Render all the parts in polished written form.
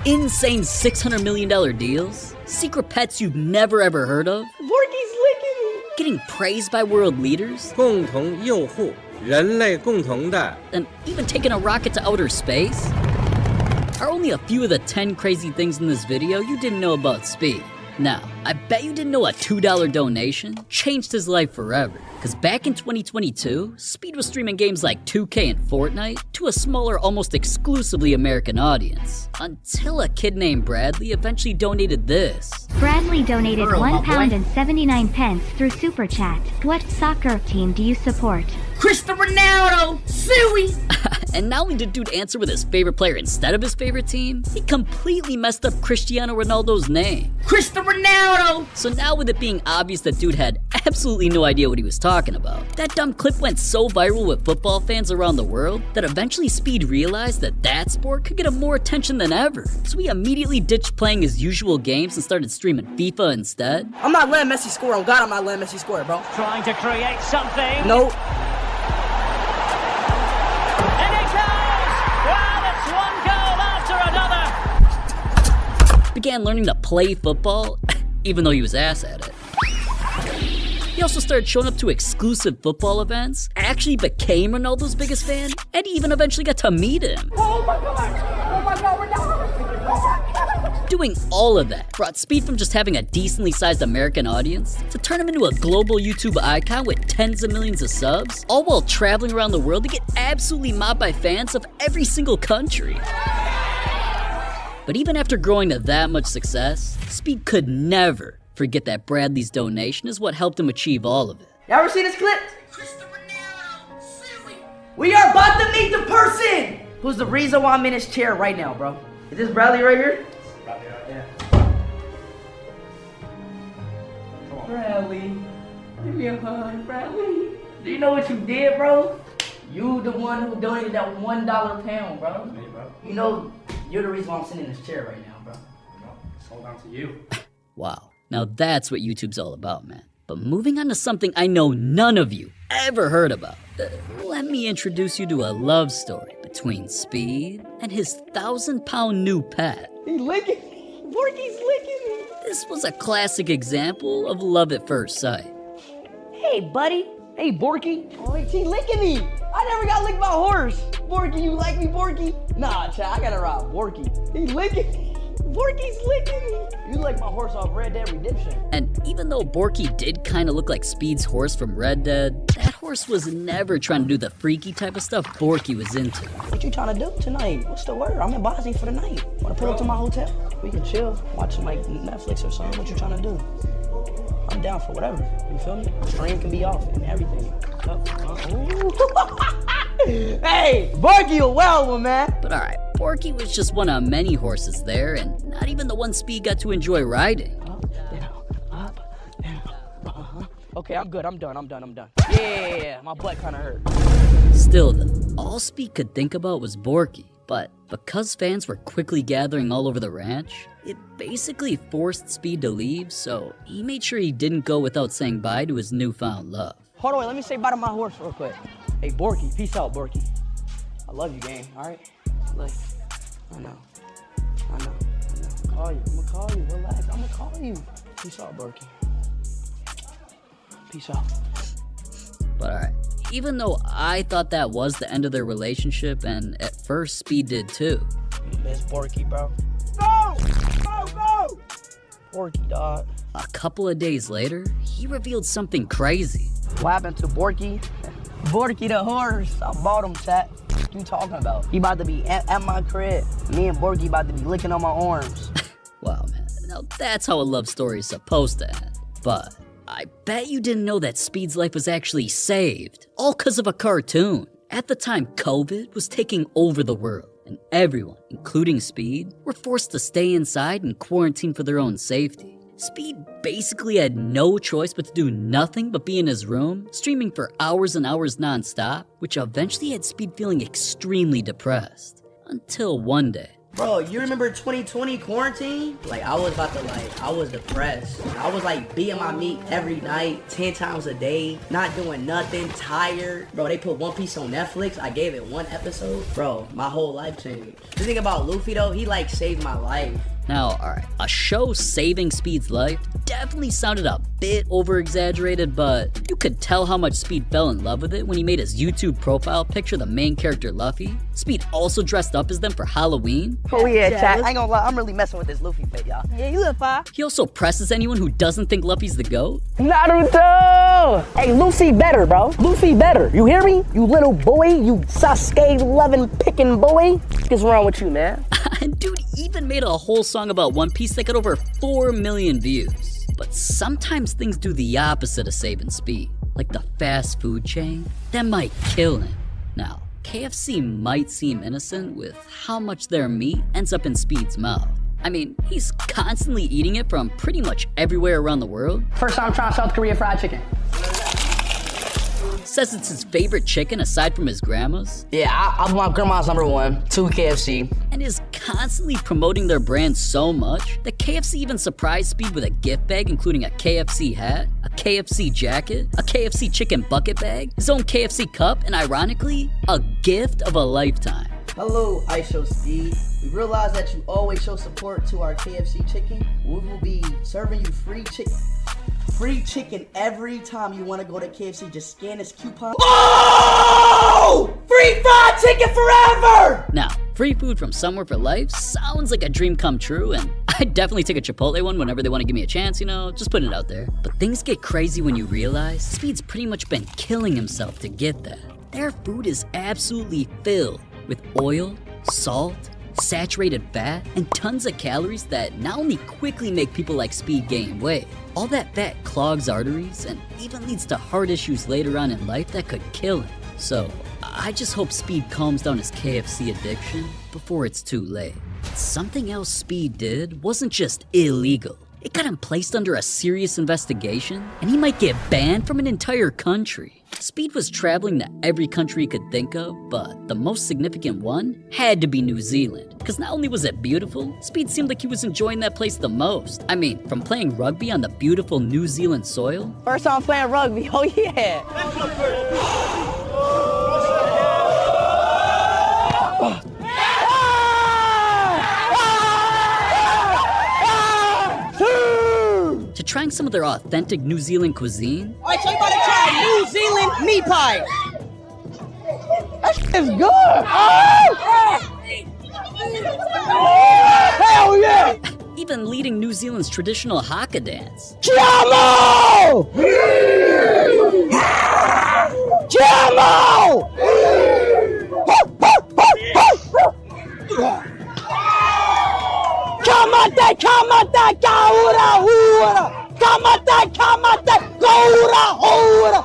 insane $600 million deals, secret pets you've never ever heard of, Borky's licking me. getting praised by world leaders, 共同拥护人类共同的 and even taking a rocket to outer space are only a few of the 10 crazy things in this video you didn't know about Speed. Now, I bet you didn't know a $2 donation changed his life forever. Cause back in 2022, Speed was streaming games like 2K and Fortnite to a smaller, almost exclusively American audience. Until a kid named Bradley eventually donated this. Bradley donated £1.79 through Super Chat. What soccer team do you support? Cristiano Ronaldo, Suey. And not only did dude answer with his favorite player instead of his favorite team, he completely messed up Cristiano Ronaldo's name. Cristiano Ronaldo. So now with it being obvious that dude had absolutely no idea what he was talking about, that dumb clip went so viral with football fans around the world that eventually Speed realized that that sport could get him more attention than ever. So he immediately ditched playing his usual games and started streaming FIFA instead. I'm not letting Messi score. Oh God, I'm not letting Messi score, bro. Trying to create something. Nope. And it goes! Well, it's one goal after another. Began learning to play football, even though he was ass at it. He also started showing up to exclusive football events, actually became Ronaldo's biggest fan, and he even eventually got to meet him. Oh my God. Oh my God, Ronaldo. Doing all of that brought Speed from just having a decently sized American audience to turn him into a global YouTube icon with tens of millions of subs, all while traveling around the world to get absolutely mobbed by fans of every single country. But even after growing to that much success, Speed could never forget that Bradley's donation is what helped him achieve all of it. Y'all ever seen this clip? We are about to meet the person who's the reason why I'm in his chair right now, bro. Is this Bradley right here? Yeah. Bradley, give me a hug, Bradley. Do you know what you did, bro? You the one who donated that $1 pound, bro. Me, bro. You know, you're the reason why I'm sitting in this chair right now, bro. It's all down to you. Wow, now that's what YouTube's all about, man. But moving on to something I know none of you ever heard about. Let me introduce you to a love story between Speed and his 1,000-pound new pet. He licking me. Borky's licking me. This was a classic example of love at first sight. Hey, buddy. Hey, Borky. Oh, he licking me. I never got licked by a horse. Borky, you like me, Borky? Nah, Chad, I gotta rob Borky. He licking me. Borky's licking me. You like my horse off Red Dead Redemption. And even though Borky did kind of look like Speed's horse from Red Dead, that horse was never trying to do the freaky type of stuff Borky was into. What you trying to do tonight? What's the word? I'm in Bosnia for the night. Wanna pull up to my hotel? We can chill, watch some like Netflix or something. What you trying to do? I'm down for whatever. You feel me? Stream can be off and everything. Hey, Borky a wild one, man. But alright, Borky was just one of many horses there, and not even the one Speed got to enjoy riding. Up, down, uh-huh. Okay, I'm good. I'm done. Yeah, my butt kind of hurt. Still though, all Speed could think about was Borky. But because fans were quickly gathering all over the ranch, it basically forced Speed to leave, so he made sure he didn't go without saying bye to his newfound love. Hold on, let me say bye to my horse real quick. Hey, Borky, peace out, Borky. I love you, gang, all right? Look, I know. I'm gonna call you, relax, I'm gonna call you. Peace out, Borky. Peace out. But alright, even though I thought that was the end of their relationship, and at first Speed did too. You miss Borky, bro. Go! Borky, dog. A couple of days later, he revealed something crazy. What happened to Borky? Borky the horse. I bought him, chat. What you talking about? He about to be at my crib. Me and Borky about to be licking on my arms. Wow, man. Now that's how a love story is supposed to end. But I bet you didn't know that Speed's life was actually saved. All because of a cartoon. At the time, COVID was taking over the world. And everyone, including Speed, were forced to stay inside and quarantine for their own safety. Speed basically had no choice but to do nothing but be in his room, streaming for hours and hours non-stop, which eventually had Speed feeling extremely depressed. Until one day, Bro, you remember 2020 quarantine? Like, I was I was depressed. I was like beating my meat every night, 10 times a day, not doing nothing, tired. Bro, they put One Piece on Netflix. I gave it 1 episode. Bro, my whole life changed. The thing about Luffy though, he like saved my life. Now, alright, a show saving Speed's life definitely sounded a bit over-exaggerated, but you could tell how much Speed fell in love with it when he made his YouTube profile picture the main character Luffy. Speed also dressed up as them for Halloween. Oh yeah, chat. I ain't gonna lie, I'm really messing with this Luffy fit, y'all. Yeah, you look fine. He also presses anyone who doesn't think Luffy's the GOAT. Naruto! Hey, Luffy better, bro. Luffy better. You hear me? You little boy, you Sasuke loving picking boy. What's wrong with you, man? And dude even made a whole song about One Piece that got over 4 million views. But sometimes things do the opposite of saving Speed, like the fast food chain that might kill him. Now, KFC might seem innocent with how much their meat ends up in Speed's mouth. I mean, he's constantly eating it from pretty much everywhere around the world. First time trying South Korea fried chicken. Says it's his favorite chicken aside from his grandma's. Yeah, I'm my grandma's #1, 2 KFC. And is constantly promoting their brand so much that KFC even surprised Speed with a gift bag including a KFC hat, a KFC jacket, a KFC chicken bucket bag, his own KFC cup, and ironically, a gift of a lifetime. Hello, IShowSpeed. We realize that you always show support to our KFC chicken. We will be serving you free chicken every time you want to go to KFC. Just scan this coupon. Oh! Free fried chicken forever! Now, free food from somewhere for life sounds like a dream come true, and I'd definitely take a Chipotle one whenever they want to give me a chance, you know, just putting it out there. But things get crazy when you realize Speed's pretty much been killing himself to get that. Their food is absolutely filled with oil, salt, saturated fat, and tons of calories that not only quickly make people like Speed gain weight, all that fat clogs arteries and even leads to heart issues later on in life that could kill him. So, I just hope Speed calms down his KFC addiction before it's too late. Something else Speed did wasn't just illegal. It got him placed under a serious investigation, and he might get banned from an entire country. Speed was traveling to every country he could think of, but the most significant one had to be New Zealand. Because not only was it beautiful, Speed seemed like he was enjoying that place the most. I mean, from playing rugby on the beautiful New Zealand soil. First time playing rugby, oh yeah. To trying some of their authentic New Zealand cuisine. Alright, so you about to try New Zealand meat pie. That shit is good. Oh! Hell yeah! Even leading New Zealand's traditional haka dance. Jamo! Jamo! Kamate, kamate, kaura, hura! Kamate, kamate, kaura, hura!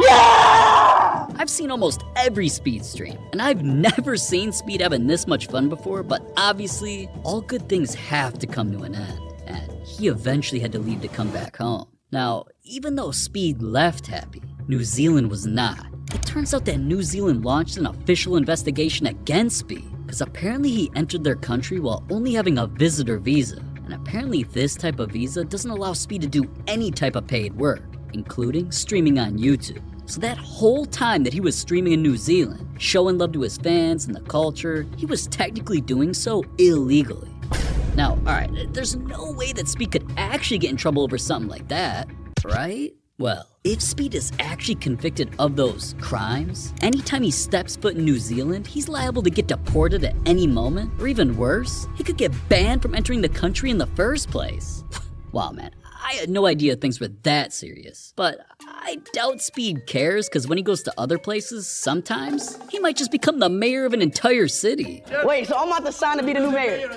Yeah! I've seen almost every Speed stream, and I've never seen Speed having this much fun before, but obviously, all good things have to come to an end, and he eventually had to leave to come back home. Now, even though Speed left happy, New Zealand was not. It turns out that New Zealand launched an official investigation against Speed, because apparently he entered their country while only having a visitor visa, and apparently this type of visa doesn't allow Speed to do any type of paid work, including streaming on YouTube. So that whole time that he was streaming in New Zealand, showing love to his fans and the culture, he was technically doing so illegally. Now, alright, there's no way that Speed could actually get in trouble over something like that, right? Well, if Speed is actually convicted of those crimes, anytime he steps foot in New Zealand, he's liable to get deported at any moment, or even worse, he could get banned from entering the country in the first place. Wow, man, I had no idea things were that serious. But I doubt Speed cares, because when he goes to other places, sometimes he might just become the mayor of an entire city. Wait, so I'm about to sign to be the new mayor?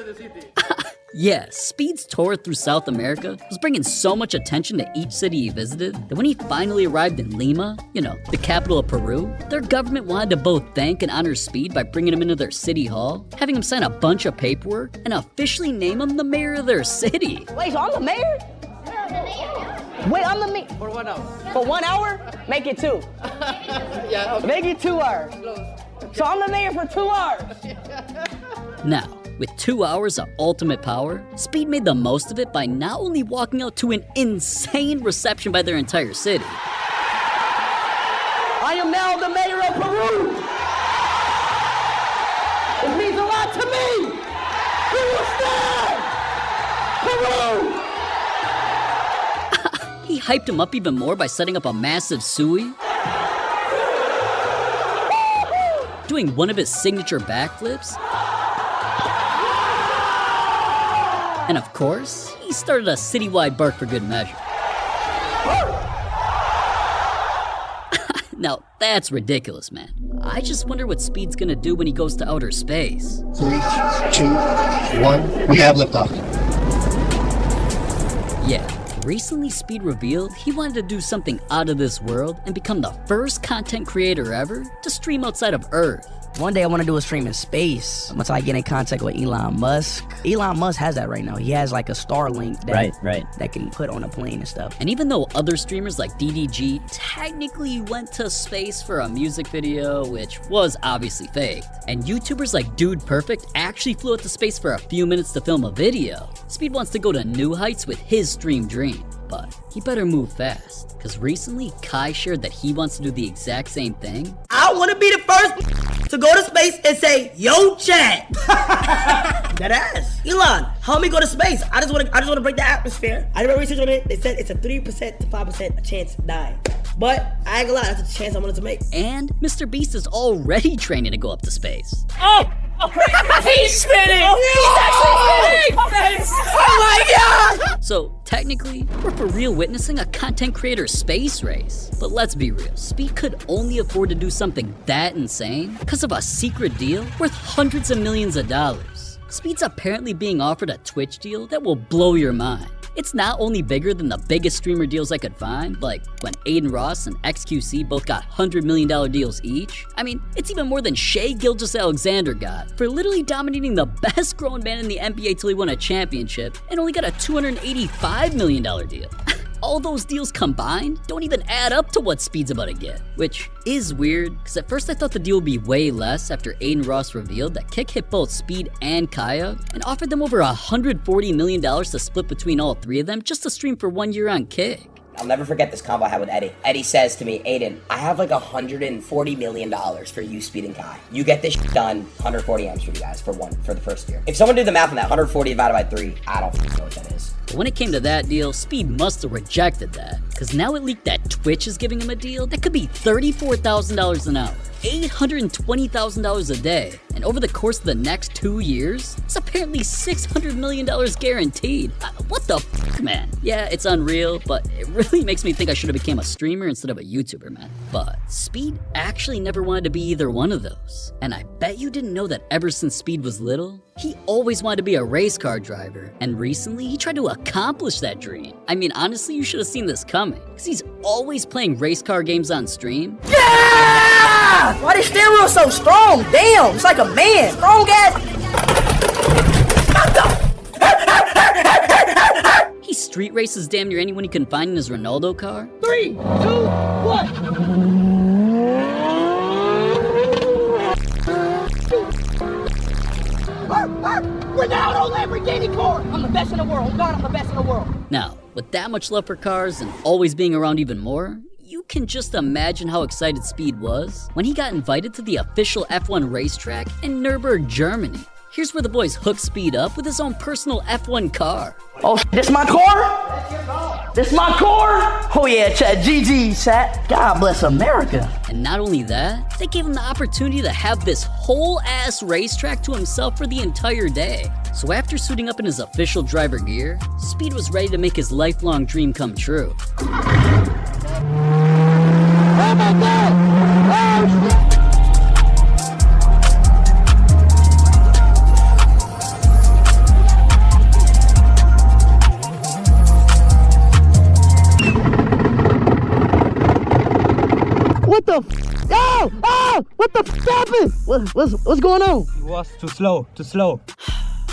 Yeah, Speed's tour through South America was bringing so much attention to each city he visited that when he finally arrived in Lima, you know, the capital of Peru, their government wanted to both thank and honor Speed by bringing him into their city hall, having him sign a bunch of paperwork, and officially name him the mayor of their city. Wait, so I'm the mayor? Wait, I'm the mayor? For 1 hour. For 1 hour? Make it 2. Yeah, okay. Make it 2 hours. So I'm the mayor for 2 hours. Now, with 2 hours of ultimate power, Speed made the most of it by not only walking out to an insane reception by their entire city. I am now the mayor of Peru. It means a lot to me. We will stand. Peru. He hyped him up even more by setting up a massive sui, doing one of his signature backflips, and of course, he started a citywide bark for good measure. Now, that's ridiculous, man. I just wonder what Speed's gonna do when he goes to outer space. 3, 2, 1, we have liftoff. Yeah, recently Speed revealed he wanted to do something out of this world and become the first content creator ever to stream outside of Earth. One day I want to do a stream in space. Until I get in contact with Elon Musk. Elon Musk has that right now. He has like a Starlink that can put on a plane and stuff. And even though other streamers like DDG technically went to space for a music video, which was obviously faked, and YouTubers like Dude Perfect actually flew out to space for a few minutes to film a video, Speed wants to go to new heights with his stream dream. But he better move fast, because recently Kai shared that he wants to do the exact same thing. I want to be the first to go to space and say, yo, chat. That ass. Elon, help me go to space. I just want to break the atmosphere. I did my research on it. They said it's a 3% to 5% chance of dying. But I ain't gonna lie, that's a chance I wanted to make. And Mr. Beast is already training to go up to space. Oh! He's spinning! He's actually spinning! Oh my god! So technically, we're for real witnessing a content creator space race. But let's be real, Speed could only afford to do something that insane because of a secret deal worth hundreds of millions of dollars. Speed's apparently being offered a Twitch deal that will blow your mind. It's not only bigger than the biggest streamer deals I could find, like when Aiden Ross and XQC both got $100 million deals each. I mean, it's even more than Shea Gilgeous-Alexander got for literally dominating the best grown man in the NBA till he won a championship and only got a $285 million deal. All those deals combined don't even add up to what Speed's about to get, which is weird, because at first I thought the deal would be way less after Aiden Ross revealed that Kick hit both Speed and Kaya and offered them over $140 million to split between all three of them just to stream for 1 year on Kick. I'll never forget this combo I had with Eddie. Eddie says to me, Aiden, I have like $140 million for you, Speed, and Kai. You get this done, 140 M's for you guys for the first year. If someone did the math on that, 140 divided by 3, I don't know what that is. But when it came to that deal, Speed must have rejected that, because now it leaked that Twitch is giving him a deal that could be $34,000 an hour, $820,000 a day, and over the course of the next 2 years, it's apparently $600 million guaranteed. What the fuck, man? Yeah, it's unreal, but it really makes me think I should have became a streamer instead of a YouTuber, man. But Speed actually never wanted to be either one of those. And I bet you didn't know that ever since Speed was little, he always wanted to be a race car driver, and recently he tried to accomplish that dream. I mean, honestly, you should have seen this coming, because he's always playing race car games on stream. Yeah! Why this steering wheel so strong? Damn, it's like a man. Strong ass. He street races damn near anyone he can find in his Ronaldo car. 3, 2, 1. Ronaldo Lamborghini car! I'm the best in the world. God, I'm the best in the world. Now, with that much love for cars and always being around even more, you can just imagine how excited Speed was when he got invited to the official F1 racetrack in Nürburgring, Germany. Here's where the boys hook Speed up with his own personal F1 car. Oh, this my car? This my car? Oh yeah, chat. GG, chat. God bless America. And not only that, they gave him the opportunity to have this whole ass racetrack to himself for the entire day. So after suiting up in his official driver gear, Speed was ready to make his lifelong dream come true. Oh my God! Oh shit! What the f? Oh! Oh! What the f happened? What's going on? It was too slow, too slow.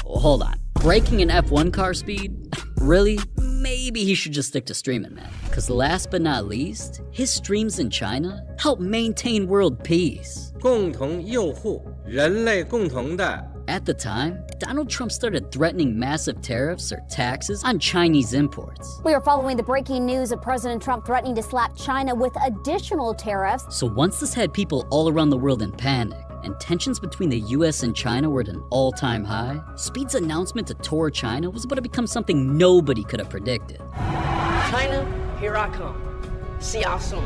Well, hold on. Breaking an F1 car Speed? Really? Maybe he should just stick to streaming, man. Because last but not least, his streams in China help maintain world peace. 共同拥护人类共同的 At the time, Donald Trump started threatening massive tariffs or taxes on Chinese imports. We are following the breaking news of President Trump threatening to slap China with additional tariffs. So once this had people all around the world in panic, and tensions between the US and China were at an all-time high, Speed's announcement to tour China was about to become something nobody could have predicted. China, here I come. See y'all soon.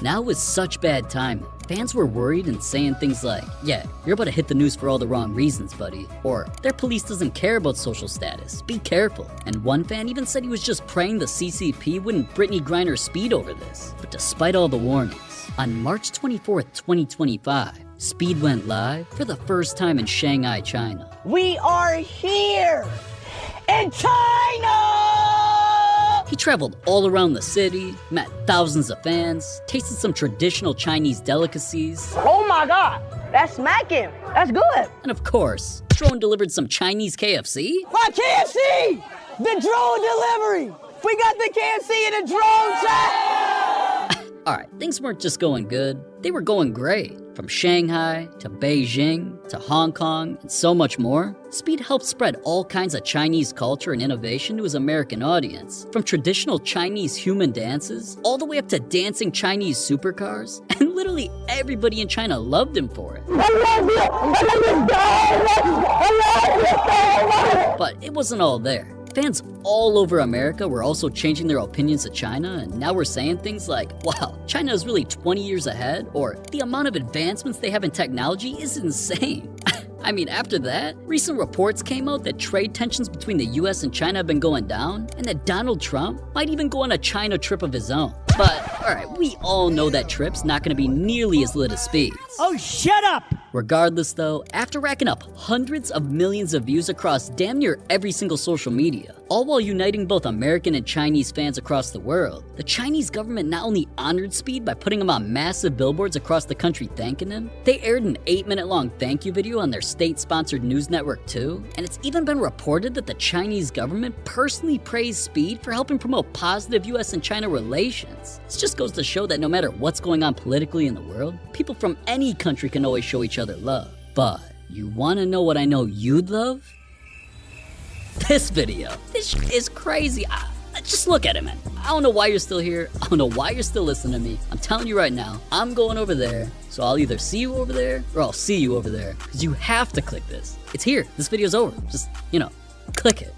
Now with such bad timing, fans were worried and saying things like, yeah, you're about to hit the news for all the wrong reasons, buddy. Or, their police doesn't care about social status, be careful. And one fan even said he was just praying the CCP wouldn't Britney Griner Speed over this. But despite all the warnings, on March 24th, 2025, Speed went live for the first time in Shanghai, China. We are here in China! He traveled all around the city, met thousands of fans, tasted some traditional Chinese delicacies. Oh my God, that's smacking. That's good. And of course, drone delivered some Chinese KFC. My KFC! The drone delivery! We got the KFC in the drone chat! Alright, things weren't just going good, they were going great. From Shanghai, to Beijing, to Hong Kong, and so much more, Speed helped spread all kinds of Chinese culture and innovation to his American audience. From traditional Chinese human dances, all the way up to dancing Chinese supercars, and literally everybody in China loved him for it. But it wasn't all there. Fans all over America were also changing their opinions of China, and now we're saying things like, wow, China is really 20 years ahead, or the amount of advancements they have in technology is insane. I mean, after that, recent reports came out that trade tensions between the US and China have been going down, and that Donald Trump might even go on a China trip of his own. But, alright, we all know that trip's not gonna be nearly as lit as Speed's. Oh, shut up! Regardless though, after racking up hundreds of millions of views across damn near every single social media, all while uniting both American and Chinese fans across the world, the Chinese government not only honored Speed by putting him on massive billboards across the country thanking him, they aired an 8-minute long thank you video on their state-sponsored news network too, and it's even been reported that the Chinese government personally praised Speed for helping promote positive US and China relations. This just goes to show that no matter what's going on politically in the world, people from any country can always show each other love. But you wanna know what I know you'd love? This video. This is crazy. Just look at it, man. I don't know why you're still here. I don't know why you're still listening to me. I'm telling you right now, I'm going over there. So I'll either see you over there or I'll see you over there. Because you have to click this. It's here. This video's over. Just, click it.